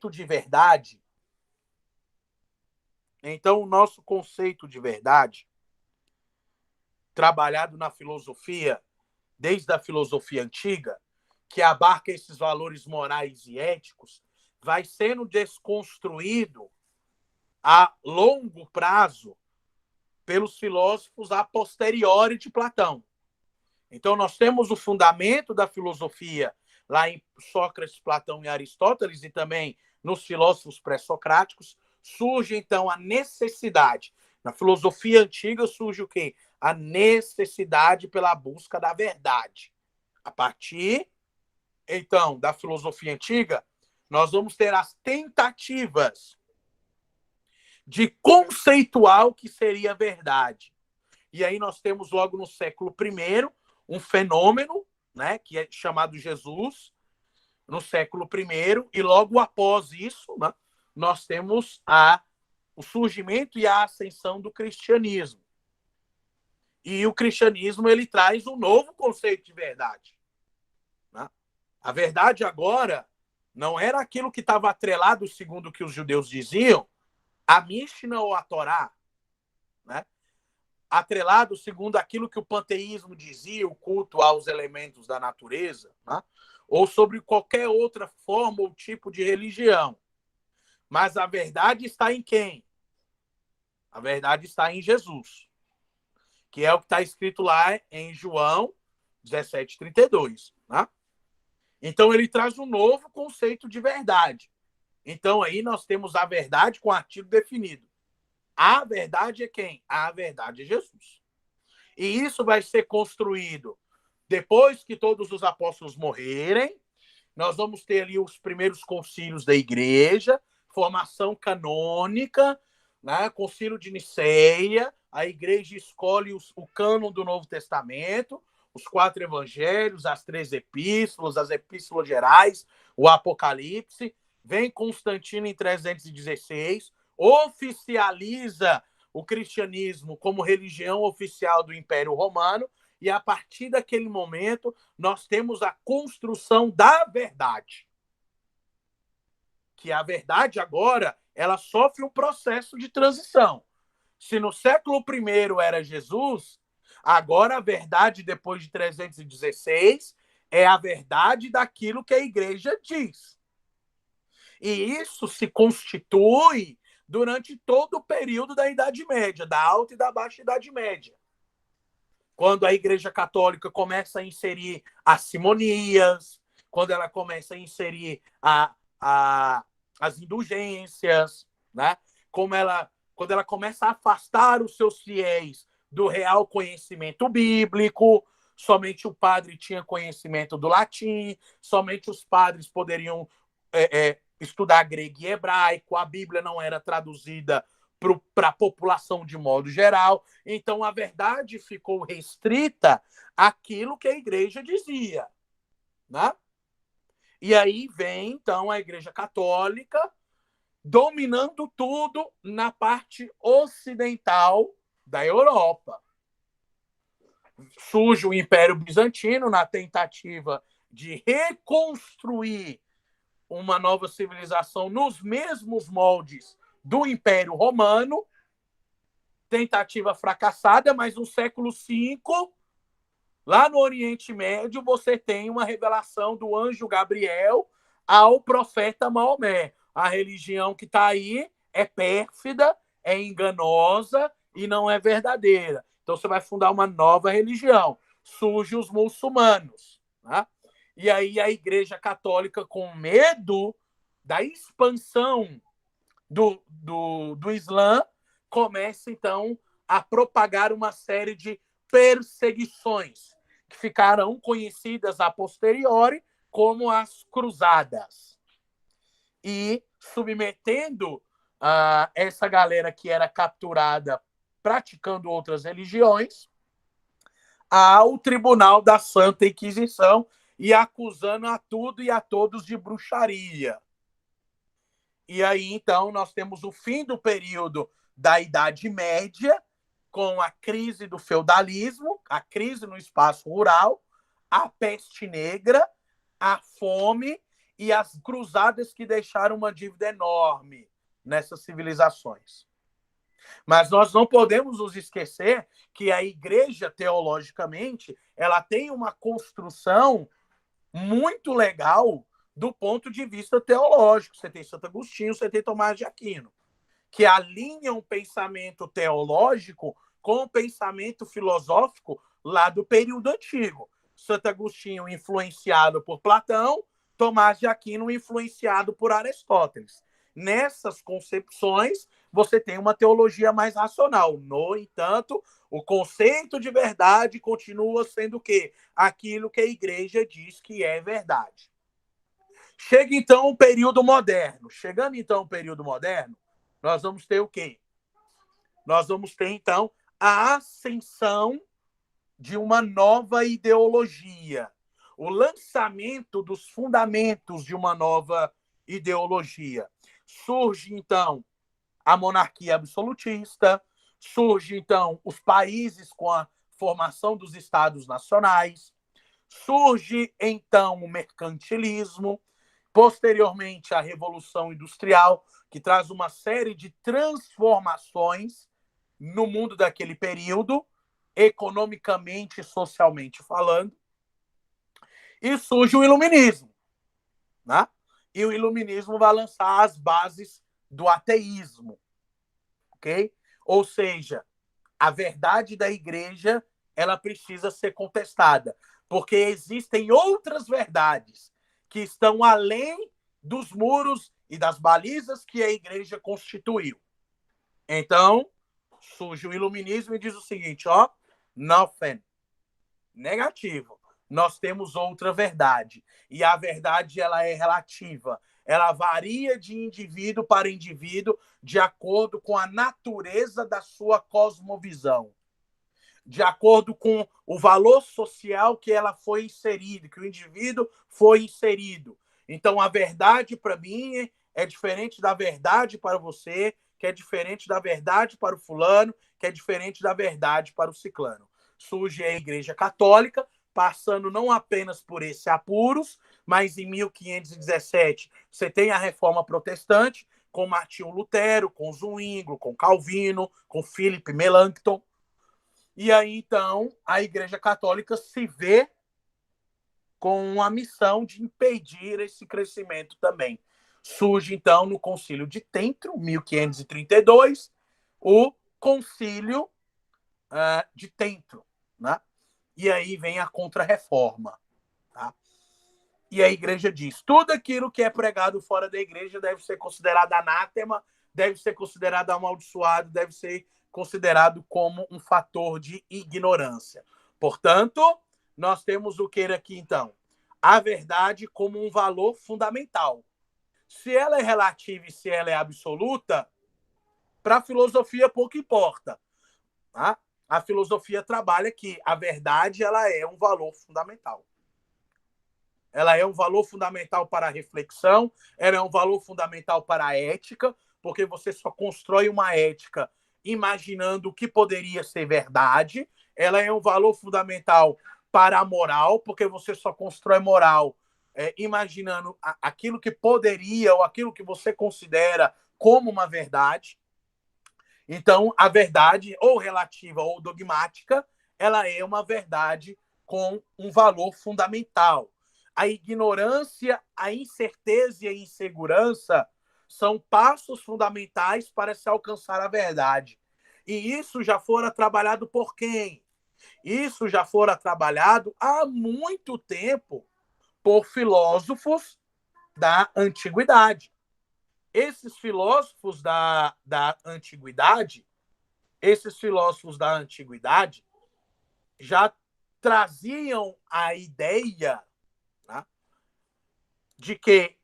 conceito de verdade, então o nosso conceito de verdade, trabalhado na filosofia, desde a filosofia antiga, que abarca esses valores morais e éticos, vai sendo desconstruído a longo prazo pelos filósofos a posteriori de Platão. Então, nós temos o fundamento da filosofia lá em Sócrates, Platão e Aristóteles, e também nos filósofos pré-socráticos. Surge, então, a necessidade. Na filosofia antiga surge o quê? A necessidade pela busca da verdade. A partir, então, da filosofia antiga, nós vamos ter as tentativas de conceituar o que seria verdade. E aí nós temos logo no século I um fenômeno, né, que é chamado Jesus, no século I, e logo após isso, né, nós temos o surgimento e a ascensão do cristianismo. E o cristianismo ele traz um novo conceito de verdade. Né? A verdade agora não era aquilo que estava atrelado, segundo o que os judeus diziam, a Mishnah ou a Torá, né? Atrelado segundo aquilo que o panteísmo dizia, o culto aos elementos da natureza, né? Ou sobre qualquer outra forma ou tipo de religião. Mas a verdade está em quem? A verdade está em Jesus, que é o que está escrito lá em João 17:32. Né? Então, ele traz um novo conceito de verdade. Então, aí nós temos a verdade com artigo definido. A verdade é quem? A verdade é Jesus. E isso vai ser construído depois que todos os apóstolos morrerem. Nós vamos ter ali os primeiros concílios da igreja, formação canônica, né? Concílio de Niceia, a igreja escolhe o cânon do Novo Testamento, os 4 evangelhos, as 3 epístolas, as epístolas gerais, o Apocalipse. Vem Constantino em 316, oficializa o cristianismo como religião oficial do Império Romano, e a partir daquele momento nós temos a construção da verdade. Que a verdade agora, ela sofre um processo de transição. Se no século I era Jesus, agora a verdade, depois de 316, é a verdade daquilo que a igreja diz. E isso se constitui durante todo o período da Idade Média, da Alta e da Baixa Idade Média. Quando a Igreja Católica começa a inserir as simonias, quando ela começa a inserir as indulgências, né? Quando ela começa a afastar os seus fiéis do real conhecimento bíblico, somente o padre tinha conhecimento do latim, somente os padres poderiam estudar grego e hebraico, a Bíblia não era traduzida para a população de modo geral, então a verdade ficou restrita àquilo que a igreja dizia. Né? E aí vem, então, a Igreja Católica dominando tudo na parte ocidental da Europa. Surge o Império Bizantino na tentativa de reconstruir uma nova civilização nos mesmos moldes do Império Romano, tentativa fracassada, mas no século V, lá no Oriente Médio, você tem uma revelação do anjo Gabriel ao profeta Maomé. A religião que está aí é pérfida, é enganosa e não é verdadeira. Então você vai fundar uma nova religião. Surgem os muçulmanos. Né? E aí a Igreja Católica, com medo da expansão do Islã, começa, então, a propagar uma série de perseguições que ficarão conhecidas a posteriori como as cruzadas. E submetendo essa galera que era capturada praticando outras religiões ao Tribunal da Santa Inquisição e acusando a tudo e a todos de bruxaria. E aí, então, nós temos o fim do período da Idade Média, com a crise do feudalismo, a crise no espaço rural, a peste negra, a fome e as cruzadas que deixaram uma dívida enorme nessas civilizações. Mas nós não podemos nos esquecer que a igreja, teologicamente, ela tem uma construção muito legal do ponto de vista teológico. Você tem Santo Agostinho, você tem Tomás de Aquino, que alinham o pensamento teológico com o pensamento filosófico lá do período antigo. Santo Agostinho influenciado por Platão, Tomás de Aquino influenciado por Aristóteles. Nessas concepções, você tem uma teologia mais racional. No entanto, o conceito de verdade continua sendo o quê? Aquilo que a igreja diz que é verdade. Chega, então, o período moderno. Chegando, então, o período moderno, nós vamos ter o quê? Nós vamos ter, então, a ascensão de uma nova ideologia. O lançamento dos fundamentos de uma nova ideologia. Surge, então, a monarquia absolutista, surge, então, os países com a formação dos estados nacionais, surge, então, o mercantilismo, posteriormente a Revolução Industrial, que traz uma série de transformações no mundo daquele período, economicamente e socialmente falando, e surge o Iluminismo, né? E o Iluminismo vai lançar as bases do ateísmo, ok? Ou seja, a verdade da igreja ela precisa ser contestada, porque existem outras verdades que estão além dos muros e das balizas que a igreja constituiu. Então, surge o iluminismo e diz o seguinte, ó, nothing, negativo. Nós temos outra verdade. E a verdade ela é relativa. Ela varia de indivíduo para indivíduo de acordo com a natureza da sua cosmovisão. De acordo com o valor social que ela foi inserida, que o indivíduo foi inserido. Então, a verdade para mim é diferente da verdade para você, que é diferente da verdade para o fulano, que é diferente da verdade para o ciclano. Surge a Igreja Católica, passando não apenas por esses apuros, mas em 1517 você tem a Reforma Protestante, com Martinho Lutero, com Zwinglio, com Calvino, com Philip Melanchthon. E aí, então, a Igreja Católica se vê com a missão de impedir esse crescimento também. Surge, então, no Concílio de Trento, 1532, o Concílio de Trento, né? E aí vem a Contra-Reforma. Tá? E a igreja diz, tudo aquilo que é pregado fora da igreja deve ser considerado anátema, deve ser considerado amaldiçoado, deve ser considerado como um fator de ignorância. Portanto, nós temos o que aqui, então? A verdade como um valor fundamental. Se ela é relativa e se ela é absoluta, para a filosofia pouco importa. Tá? A filosofia trabalha que a verdade ela é um valor fundamental. Ela é um valor fundamental para a reflexão, ela é um valor fundamental para a ética, porque você só constrói uma ética imaginando o que poderia ser verdade. Ela é um valor fundamental para a moral, porque você só constrói moral imaginando aquilo que poderia ou aquilo que você considera como uma verdade. Então, a verdade, ou relativa ou dogmática, ela é uma verdade com um valor fundamental. A ignorância, a incerteza e a insegurança são passos fundamentais para se alcançar a verdade. E isso já fora trabalhado por quem? Isso já fora trabalhado há muito tempo por filósofos da antiguidade. Esses filósofos da antiguidade, já traziam a ideia, tá, de que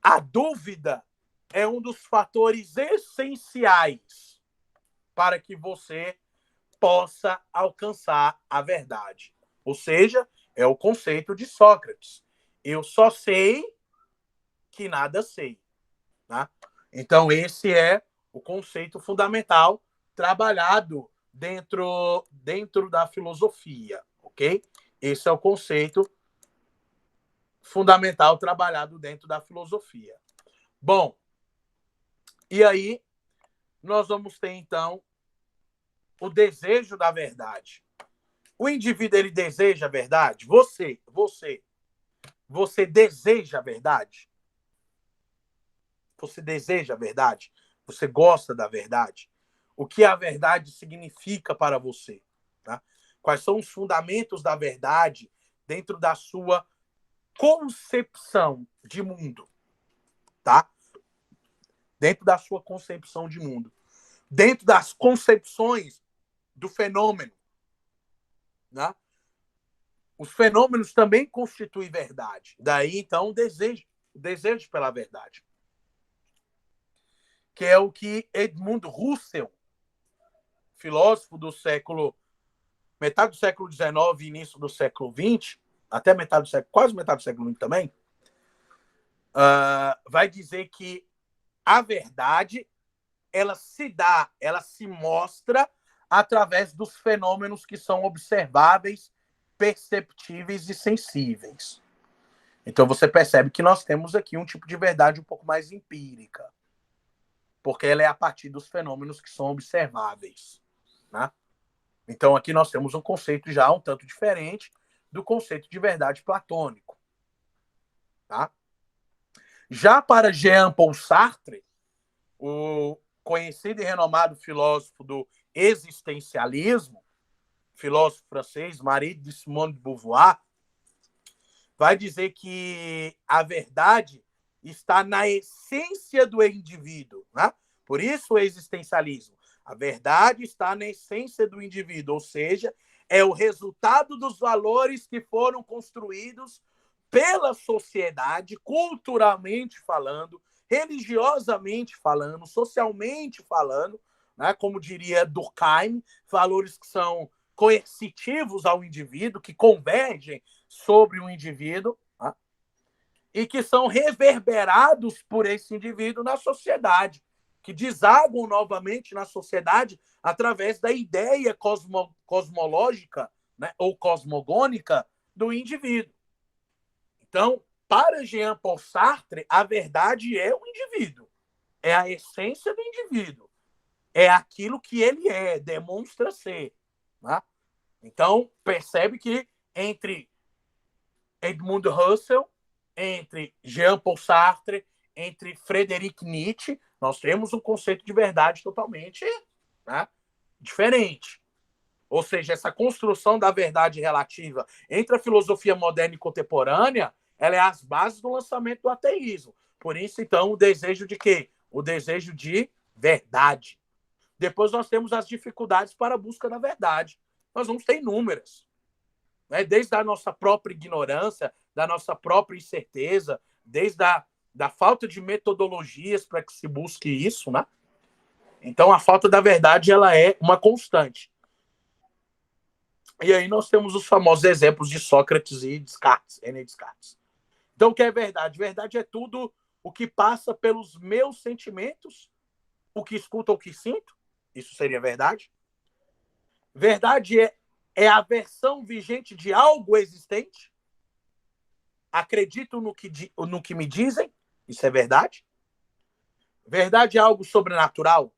a dúvida é um dos fatores essenciais para que você possa alcançar a verdade. Ou seja, é o conceito de Sócrates. Eu só sei que nada sei. Tá? Então, esse é o conceito fundamental trabalhado dentro da filosofia, ok? Esse é o conceito fundamental trabalhado dentro da filosofia. Bom, e aí nós vamos ter, então, o desejo da verdade. O indivíduo, ele deseja a verdade? Você deseja a verdade? Você deseja a verdade? Você gosta da verdade? O que a verdade significa para você? Tá? Quais são os fundamentos da verdade dentro da sua concepção de mundo? Tá? Dentro da sua concepção de mundo. Dentro das concepções do fenômeno. Né? Os fenômenos também constituem verdade. Daí, então, o desejo pela verdade. Que é o que Edmund Husserl, filósofo do metade do século XIX e início do século XX, até quase metade do século XX também, vai dizer que a verdade, ela se mostra através dos fenômenos que são observáveis, perceptíveis e sensíveis. Então você percebe que nós temos aqui um tipo de verdade um pouco mais empírica, porque ela é a partir dos fenômenos que são observáveis. Né? Então aqui nós temos um conceito já um tanto diferente do conceito de verdade platônico. Tá? Já para Jean-Paul Sartre, o conhecido e renomado filósofo do existencialismo, filósofo francês, marido de Simone de Beauvoir, vai dizer que a verdade está na essência do indivíduo. Né? Por isso o existencialismo. A verdade está na essência do indivíduo, ou seja, é o resultado dos valores que foram construídos pela sociedade, culturalmente falando, religiosamente falando, socialmente falando, né? Como diria Durkheim, valores que são coercitivos ao indivíduo, que convergem sobre o indivíduo, né? E que são reverberados por esse indivíduo na sociedade, que desaguam novamente na sociedade através da ideia cosmológica, né? Ou cosmogônica do indivíduo. Então, para Jean-Paul Sartre, a verdade é o indivíduo, é a essência do indivíduo, é aquilo que ele é, demonstra ser. Né? Então, percebe que entre Edmund Husserl, entre Jean-Paul Sartre, entre Friedrich Nietzsche, nós temos um conceito de verdade totalmente, né, diferente. Ou seja, essa construção da verdade relativa entre a filosofia moderna e contemporânea, ela é as bases do lançamento do ateísmo. Por isso, então, o desejo de quê? O desejo de verdade. Depois nós temos as dificuldades para a busca da verdade. Nós vamos ter inúmeras. Né? Desde a nossa própria ignorância, da nossa própria incerteza, desde da falta de metodologias para que se busque isso, né? Então, a falta da verdade, ela é uma constante. E aí nós temos os famosos exemplos de Sócrates e Descartes, René Descartes. Então, o que é verdade? Verdade é tudo o que passa pelos meus sentimentos, o que escuto ou o que sinto. Isso seria verdade. Verdade é a versão vigente de algo existente. Acredito no que me dizem. Isso é verdade. Verdade é algo sobrenatural,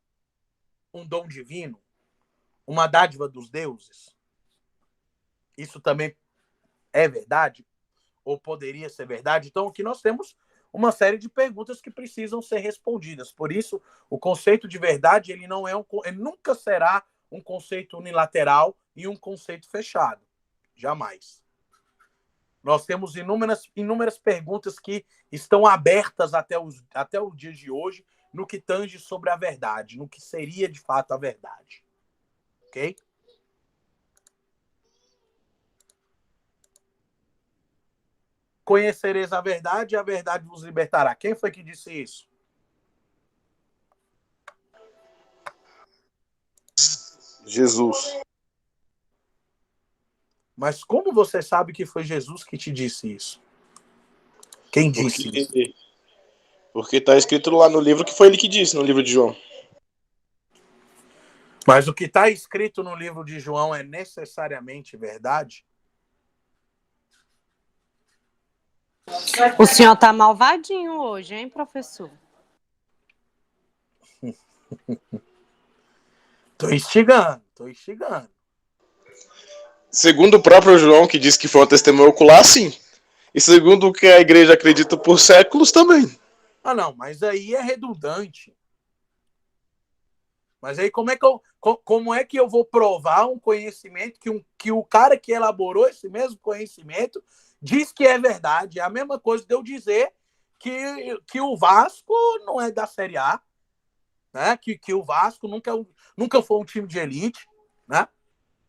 um dom divino, uma dádiva dos deuses. Isso também é verdade? Ou poderia ser verdade? Então, aqui nós temos uma série de perguntas que precisam ser respondidas. Por isso, o conceito de verdade ele não é ele nunca será um conceito unilateral e um conceito fechado. Jamais. Nós temos inúmeras perguntas que estão abertas até o dia de hoje no que tange sobre a verdade, no que seria de fato a verdade. Ok? Conhecereis a verdade e a verdade vos libertará. Quem foi que disse isso? Jesus. Mas como você sabe que foi Jesus que te disse isso? Quem disse isso? Porque está escrito lá no livro que foi ele que disse, no livro de João. Mas o que está escrito no livro de João é necessariamente verdade? O senhor tá malvadinho hoje, hein, professor? Tô instigando. Segundo o próprio João, que diz que foi uma testemunha ocular, sim. E segundo o que a igreja acredita por séculos, também. Ah, não, mas aí é redundante. Mas aí como é que eu vou provar um conhecimento que o cara que elaborou esse mesmo conhecimento diz que é verdade? É a mesma coisa de eu dizer que o Vasco não é da Série A, né? Que o Vasco nunca foi um time de elite, né?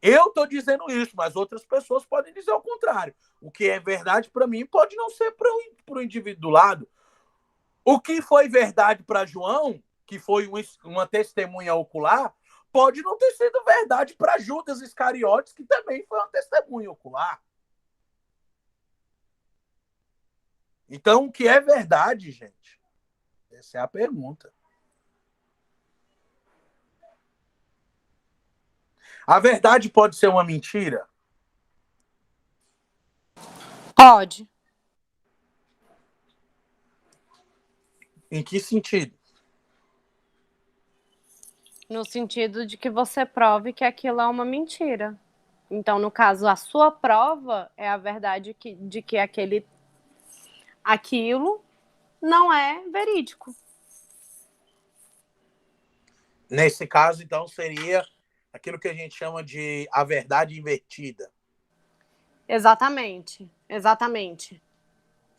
Eu estou dizendo isso, mas outras pessoas podem dizer o contrário. O que é verdade para mim pode não ser para o indivíduo do lado. O que foi verdade para João, que foi uma testemunha ocular, pode não ter sido verdade para Judas Iscariotes, que também foi uma testemunha ocular. Então, o que é verdade, gente? Essa é a pergunta. A verdade pode ser uma mentira? Pode. Em que sentido? No sentido de que você prove que aquilo é uma mentira. Então, no caso, a sua prova é a verdade de que aquilo não é verídico. Nesse caso, então, seria aquilo que a gente chama de a verdade invertida. Exatamente.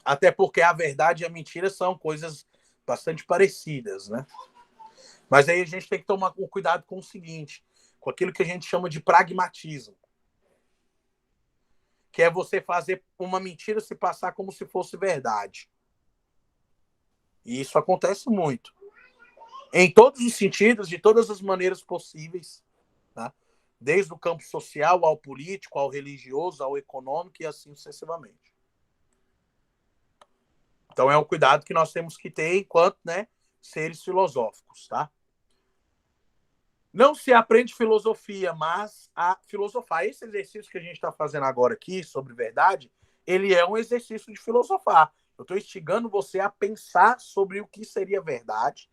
Até porque a verdade e a mentira são coisas bastante parecidas, né? Mas aí a gente tem que tomar um cuidado com o seguinte, com aquilo que a gente chama de pragmatismo, que é você fazer uma mentira se passar como se fosse verdade. E isso acontece muito. Em todos os sentidos, de todas as maneiras possíveis, tá? Desde o campo social ao político, ao religioso, ao econômico e assim sucessivamente. Então é um cuidado que nós temos que ter enquanto, né, seres filosóficos, tá? Não se aprende filosofia, mas a filosofar. Esse exercício que a gente está fazendo agora aqui sobre verdade, ele é um exercício de filosofar. Eu estou instigando você a pensar sobre o que seria verdade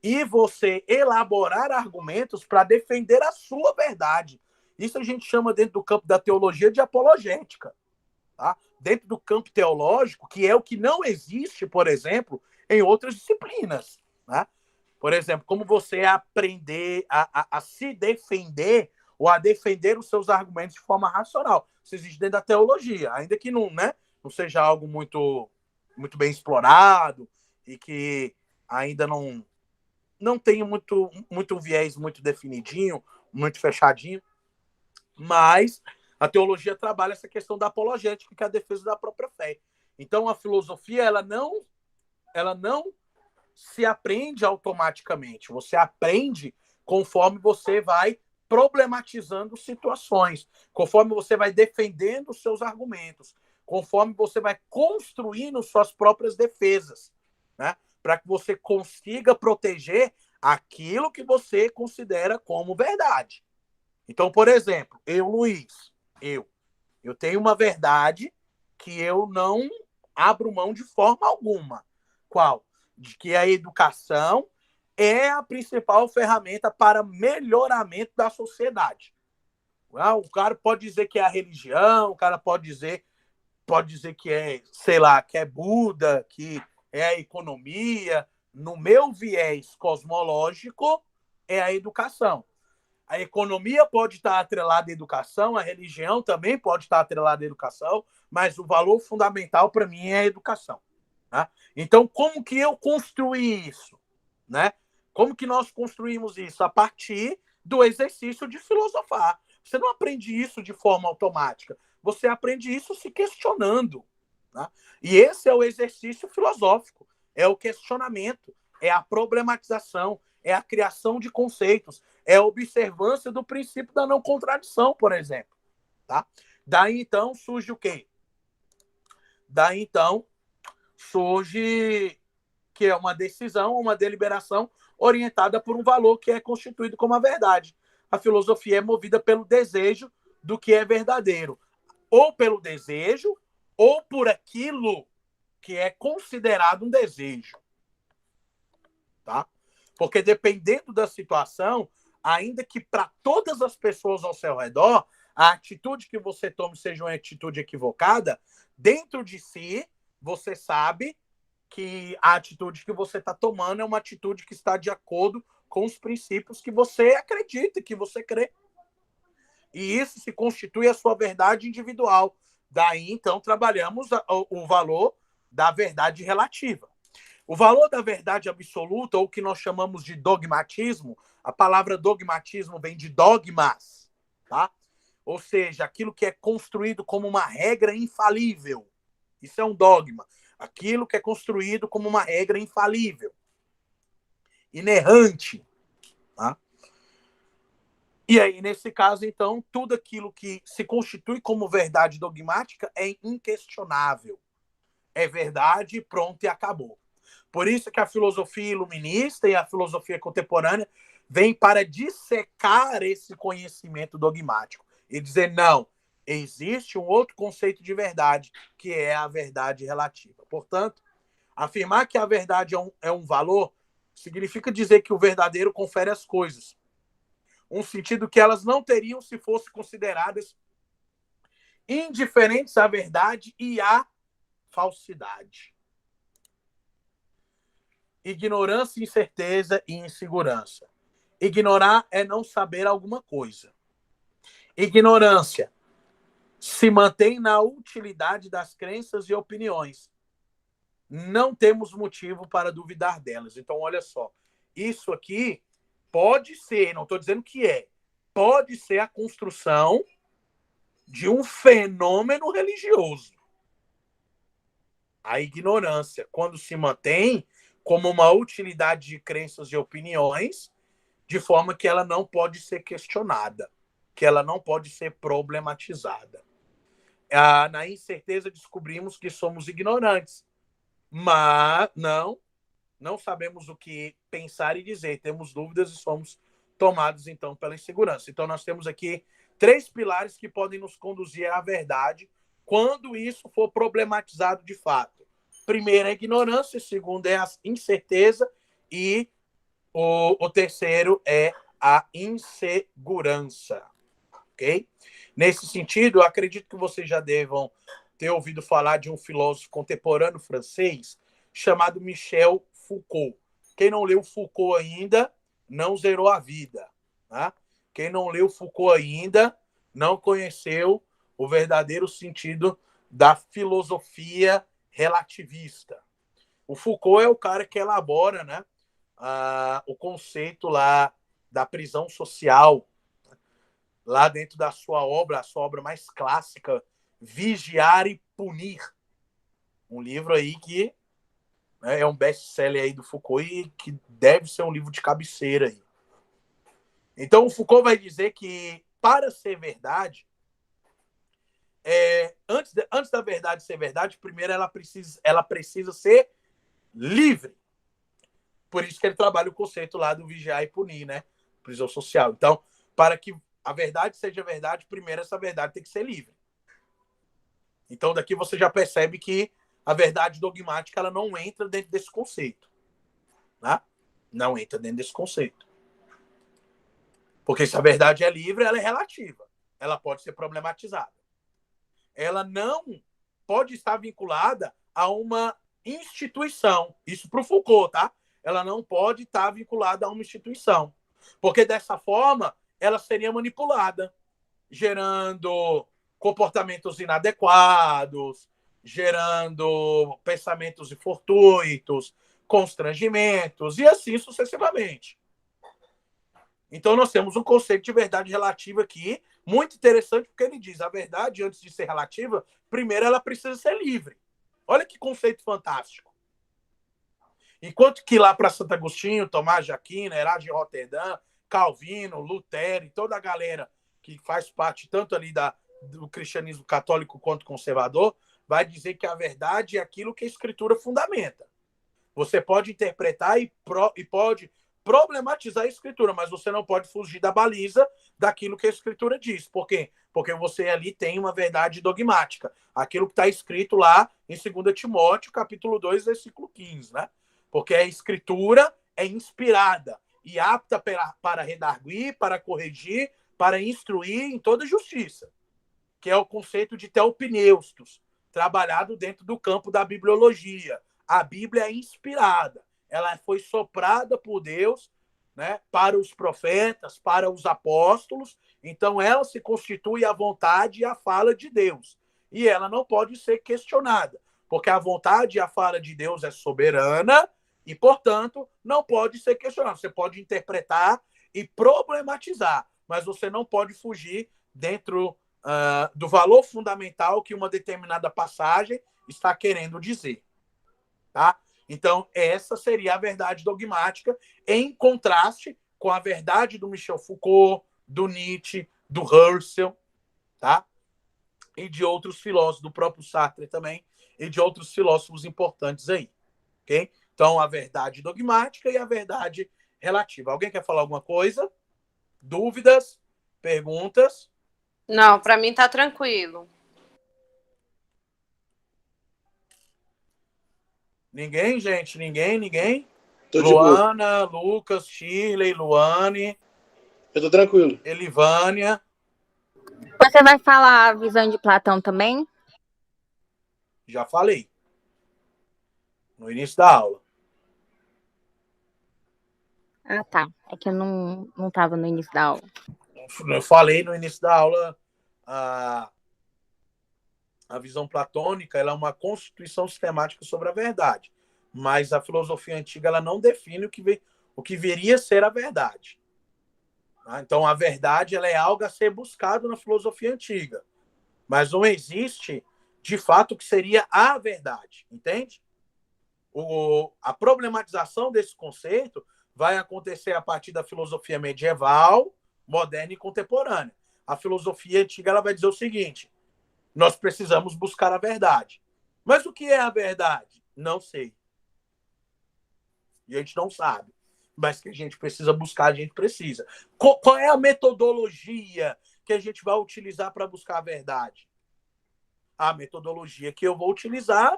e você elaborar argumentos para defender a sua verdade. Isso a gente chama dentro do campo da teologia de apologética. Tá? Dentro do campo teológico, que é o que não existe, por exemplo, em outras disciplinas. Né? Por exemplo, como você aprender a se defender ou a defender os seus argumentos de forma racional. Isso existe dentro da teologia, ainda que não, né, não seja algo muito, muito bem explorado e que ainda não tenha muito viés muito definidinho, muito fechadinho, mas a teologia trabalha essa questão da apologética, que é a defesa da própria fé. Então, a filosofia, ela não se aprende automaticamente. Você aprende conforme você vai problematizando situações, conforme você vai defendendo os seus argumentos, conforme você vai construindo suas próprias defesas, né? Para que você consiga proteger aquilo que você considera como verdade. Então, por exemplo, Luiz, eu tenho uma verdade que eu não abro mão de forma alguma. Qual? De que a educação é a principal ferramenta para melhoramento da sociedade. O cara pode dizer que é a religião, o cara pode dizer que é, sei lá, que é Buda, que é a economia. No meu viés cosmológico, é a educação. A economia pode estar atrelada à educação, a religião também pode estar atrelada à educação, mas o valor fundamental para mim é a educação. Tá? Então, como que eu construí isso? Né? Como que nós construímos isso? A partir do exercício de filosofar. Você não aprende isso de forma automática. Você aprende isso se questionando. Tá? E esse é o exercício filosófico. É o questionamento, é a problematização, é a criação de conceitos, é a observância do princípio da não contradição, por exemplo. Tá? Daí, então, surge o quê? Daí, então, surge que é uma decisão, uma deliberação orientada por um valor que é constituído como a verdade. A filosofia é movida pelo desejo do que é verdadeiro. Ou pelo desejo, ou por aquilo que é considerado um desejo. Tá? Porque dependendo da situação, ainda que para todas as pessoas ao seu redor, a atitude que você tome seja uma atitude equivocada, dentro de si, você sabe que a atitude que você está tomando é uma atitude que está de acordo com os princípios que você acredita, que você crê. E isso se constitui a sua verdade individual. Daí, então, trabalhamos o valor da verdade relativa. O valor da verdade absoluta, ou o que nós chamamos de dogmatismo, a palavra dogmatismo vem de dogmas, tá? Ou seja, aquilo que é construído como uma regra infalível. Isso é um dogma. Aquilo que é construído como uma regra infalível, inerrante. Tá? E aí, nesse caso, então, tudo aquilo que se constitui como verdade dogmática é inquestionável. É verdade, pronto e acabou. Por isso que a filosofia iluminista e a filosofia contemporânea vêm para dissecar esse conhecimento dogmático e dizer, não, existe um outro conceito de verdade, que é a verdade relativa. Portanto, afirmar que a verdade é um valor significa dizer que o verdadeiro confere às coisas um sentido que elas não teriam se fossem consideradas indiferentes à verdade e à falsidade. Ignorância, incerteza e insegurança. Ignorar é não saber alguma coisa. Ignorância se mantém na utilidade das crenças e opiniões. Não temos motivo para duvidar delas. Então, olha só. Isso aqui pode ser, não estou dizendo que é, pode ser a construção de um fenômeno religioso. A ignorância, quando se mantém como uma utilidade de crenças e opiniões, de forma que ela não pode ser questionada, que ela não pode ser problematizada. Na incerteza descobrimos que somos ignorantes, mas não sabemos o que pensar e dizer, temos dúvidas e somos tomados, então, pela insegurança. Então, nós temos aqui 3 pilares que podem nos conduzir à verdade quando isso for problematizado de fato. Primeiro, a ignorância, segundo é a incerteza e o terceiro é a insegurança. Ok? Nesse sentido, eu acredito que vocês já devam ter ouvido falar de um filósofo contemporâneo francês chamado Michel Foucault. Quem não leu Foucault ainda, não zerou a vida. Tá? Quem não leu Foucault ainda, não conheceu o verdadeiro sentido da filosofia relativista. O Foucault é o cara que elabora, né, o conceito lá da prisão social, lá dentro da sua obra, a sua obra mais clássica, Vigiar e Punir. Um livro aí que é um best-seller aí do Foucault e que deve ser um livro de cabeceira aí. Então, o Foucault vai dizer que, para ser verdade, antes da verdade ser verdade, primeiro ela precisa ser livre. Por isso que ele trabalha o conceito lá do vigiar e punir, né? Prisão social. Então, para que a verdade seja verdade, primeiro essa verdade tem que ser livre. Então, daqui você já percebe que a verdade dogmática ela não entra dentro desse conceito. Né? Não entra dentro desse conceito. Porque se a verdade é livre, ela é relativa. Ela pode ser problematizada. Ela não pode estar vinculada a uma instituição. Isso para o Foucault, tá? Ela não pode estar vinculada a uma instituição. Porque dessa forma, ela seria manipulada, gerando comportamentos inadequados, gerando pensamentos fortuitos, constrangimentos e assim sucessivamente. Então, nós temos um conceito de verdade relativa aqui, muito interessante, porque ele diz a verdade, antes de ser relativa, primeiro ela precisa ser livre. Olha que conceito fantástico. Enquanto que lá para Santo Agostinho, Tomás de Aquino, Herás de Roterdã, Calvino, Lutero e toda a galera que faz parte tanto ali do cristianismo católico quanto conservador, vai dizer que a verdade é aquilo que a Escritura fundamenta. Você pode interpretar e pode problematizar a Escritura, mas você não pode fugir da baliza daquilo que a Escritura diz. Por quê? Porque você ali tem uma verdade dogmática. Aquilo que está escrito lá em 2 Timóteo, capítulo 2, versículo 15, né? Porque a Escritura é inspirada e apta para redarguir, para corrigir, para instruir em toda justiça, que é o conceito de teopneustos, trabalhado dentro do campo da bibliologia. A Bíblia é inspirada, ela foi soprada por Deus, né, para os profetas, para os apóstolos, então ela se constitui a vontade e a fala de Deus. E ela não pode ser questionada, porque a vontade e a fala de Deus é soberana e, portanto, não pode ser questionada. Você pode interpretar e problematizar, mas você não pode fugir dentro do valor fundamental que uma determinada passagem está querendo dizer. Tá? Então, essa seria a verdade dogmática, em contraste com a verdade do Michel Foucault, do Nietzsche, do Husserl, tá? E de outros filósofos, do próprio Sartre também, e de outros filósofos importantes aí. Okay? Então, a verdade dogmática e a verdade relativa. Alguém quer falar alguma coisa? Dúvidas? Perguntas? Não, para mim tá tranquilo. Ninguém, gente? Ninguém? Tô de boa. Luana, Lucas, Shirley, Luane, Eu tô tranquilo. Elivânia. Você vai falar a visão de Platão também? Já falei. No início da aula. Ah, tá. É que eu não tava no início da aula. Eu falei no início da aula, a visão platônica ela é uma constituição sistemática sobre a verdade. Mas a filosofia antiga ela não define o que viria a ser a verdade. Então, a verdade ela é algo a ser buscado na filosofia antiga. Mas não existe, de fato, o que seria a verdade. Entende? A problematização desse conceito vai acontecer a partir da filosofia medieval, moderna e contemporânea. A filosofia antiga ela vai dizer o seguinte: nós precisamos buscar a verdade. Mas o que é a verdade? Não sei. E a gente não sabe. Mas que a gente precisa buscar, a gente precisa. Qual é a metodologia que a gente vai utilizar para buscar a verdade? A metodologia que eu vou utilizar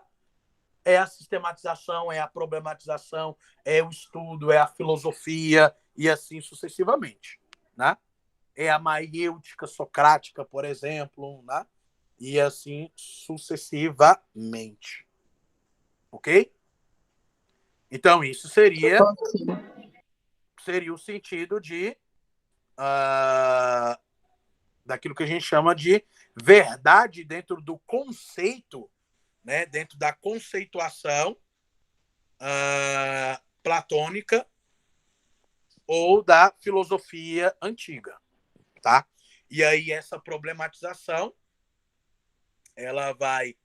é a sistematização, é a problematização, é o estudo, é a filosofia e assim sucessivamente, né? É a maiêutica socrática, por exemplo, né? E assim sucessivamente. Ok? Então, isso seria o sentido daquilo que a gente chama de verdade dentro do conceito, né, dentro da conceituação platônica ou da filosofia antiga, tá? E aí essa problematização ela vai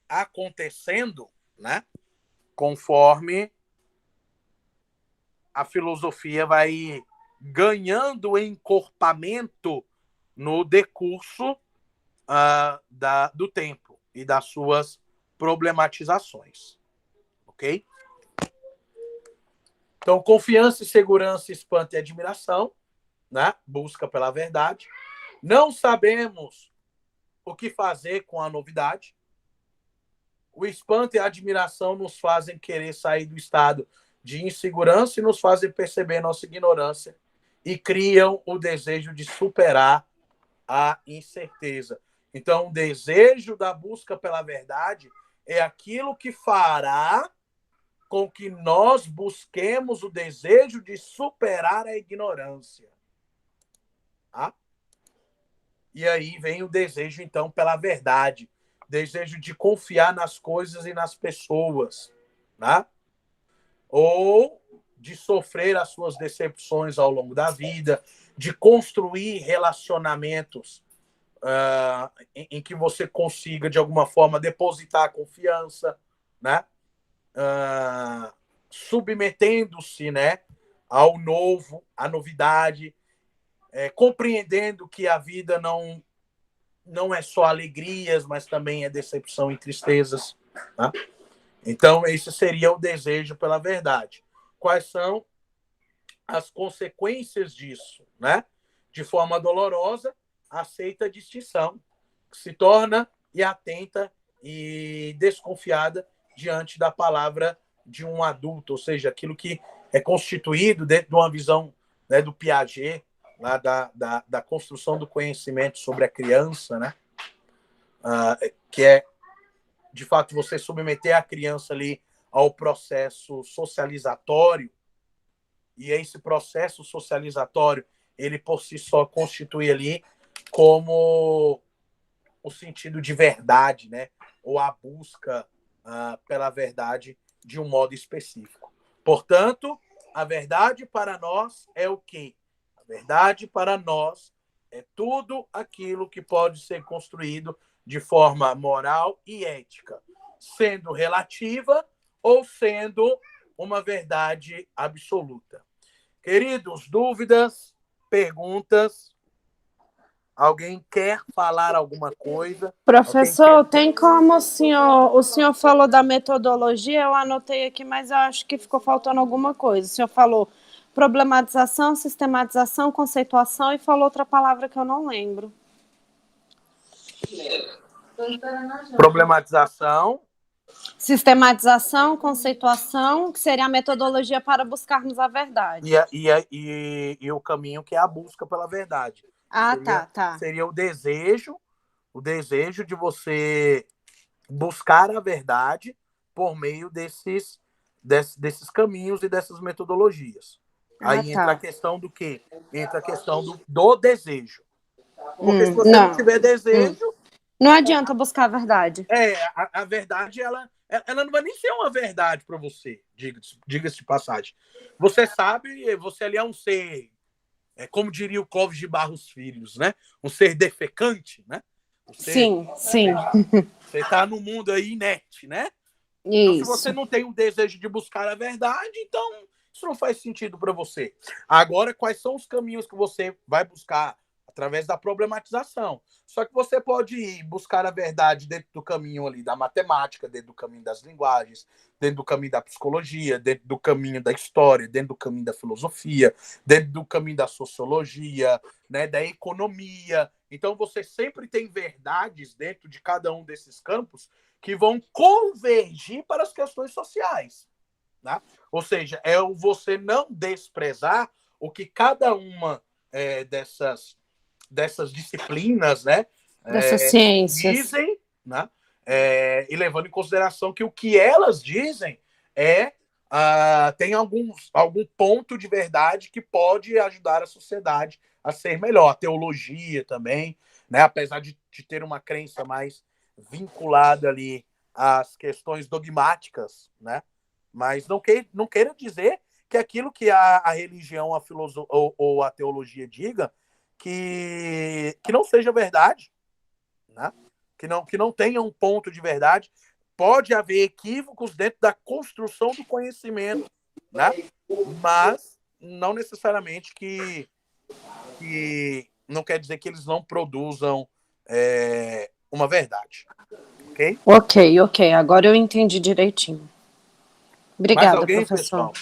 acontecendo, né, conforme a filosofia vai ganhando encorpamento no decurso do tempo e das suas problematizações. Ok? Então, confiança e segurança, espanto e admiração, né? Busca pela verdade. Não sabemos o que fazer com a novidade. O espanto e a admiração nos fazem querer sair do estado de insegurança e nos fazem perceber nossa ignorância e criam o desejo de superar a incerteza. Então, o desejo da busca pela verdade é aquilo que fará com que nós busquemos o desejo de superar a ignorância. Tá? E aí vem o desejo, então, pela verdade. Desejo de confiar nas coisas e nas pessoas. Né? Ou de sofrer as suas decepções ao longo da vida, de construir relacionamentos em que você consiga, de alguma forma, depositar a confiança, né? Submetendo-se, né, ao novo, à novidade, compreendendo que a vida não é só alegrias, mas também é decepção e tristezas. Né? Então, esse seria o desejo pela verdade. Quais são as consequências disso, né? De forma dolorosa, aceita a distinção, se torna e atenta e desconfiada diante da palavra de um adulto, ou seja, aquilo que é constituído dentro de uma visão, né, do Piaget, lá da construção do conhecimento sobre a criança, né? Que é, de fato, você submeter a criança ali ao processo socializatório, e esse processo socializatório, ele por si só constitui ali como o sentido de verdade, né? Ou a busca pela verdade de um modo específico. Portanto, a verdade para nós é o quê? A verdade para nós é tudo aquilo que pode ser construído de forma moral e ética, sendo relativa ou sendo uma verdade absoluta. Queridos, dúvidas, perguntas? Alguém quer falar alguma coisa? Professor, tem como o senhor falou da metodologia, eu anotei aqui, mas eu acho que ficou faltando alguma coisa. O senhor falou problematização, sistematização, conceituação e falou outra palavra que eu não lembro. Problematização. Sistematização, conceituação, que seria a metodologia para buscarmos a verdade. E o caminho que é a busca pela verdade. Tá. Seria o desejo de você buscar a verdade por meio desses caminhos e dessas metodologias. Aí entra a questão do quê? Entra a questão do desejo. Porque se você não tiver desejo... Não adianta buscar a verdade. A verdade, ela não vai nem ser uma verdade para você, diga-se de passagem. Você sabe, você ali é um ser, como diria o Clóvis de Barros Filhos, né? Um ser defecante, né? Sim. Você está no mundo aí inerte, né? Isso. Então, se você não tem um desejo de buscar a verdade, então isso não faz sentido para você. Agora, quais são os caminhos que você vai buscar? Através da problematização. Só que você pode ir buscar a verdade dentro do caminho ali da matemática, dentro do caminho das linguagens, dentro do caminho da psicologia, dentro do caminho da história, dentro do caminho da filosofia, dentro do caminho da sociologia, né, da economia. Então, você sempre tem verdades dentro de cada um desses campos que vão convergir para as questões sociais. Né? Ou seja, é você não desprezar o que cada uma dessas disciplinas, né, dessas ciências dizem, né, e levando em consideração que o que elas dizem tem algum ponto de verdade que pode ajudar a sociedade a ser melhor. A teologia também, né, apesar de ter uma crença mais vinculada ali às questões dogmáticas, né, mas não queira dizer que aquilo que a religião, a filosofia ou a teologia diga que não seja verdade, né? que não tenha um ponto de verdade. Pode haver equívocos dentro da construção do conhecimento, né? Mas não necessariamente que não quer dizer que eles não produzam uma verdade. Ok? Ok. Agora eu entendi direitinho. Obrigada, Mais alguém, professor. pessoal?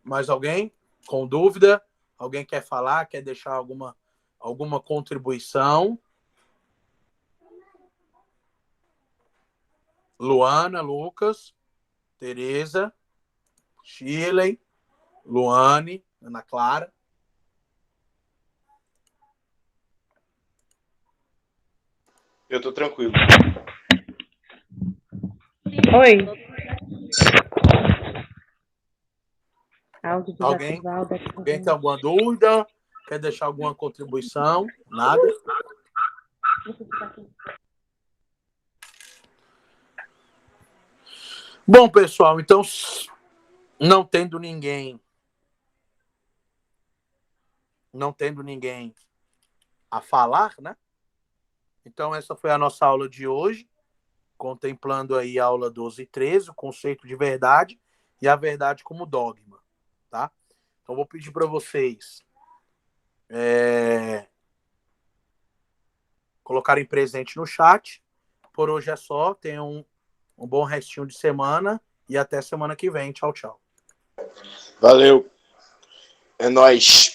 Mais alguém com dúvida? Alguém quer falar? Quer deixar alguma contribuição? Luana, Lucas, Tereza, Shirley, Luane, Ana Clara. Eu tô tranquilo. Oi. Alguém tem alguma dúvida? Quer deixar alguma contribuição? Nada? Bom, pessoal, então, não tendo ninguém a falar, né? Então, essa foi a nossa aula de hoje, contemplando aí a aula 12 e 13, o conceito de verdade e a verdade como dogma, tá? Então, vou pedir para vocês colocarem presente no chat. Por hoje é só. Tenham um bom restinho de semana e até semana que vem. Tchau, tchau. Valeu. É nóis.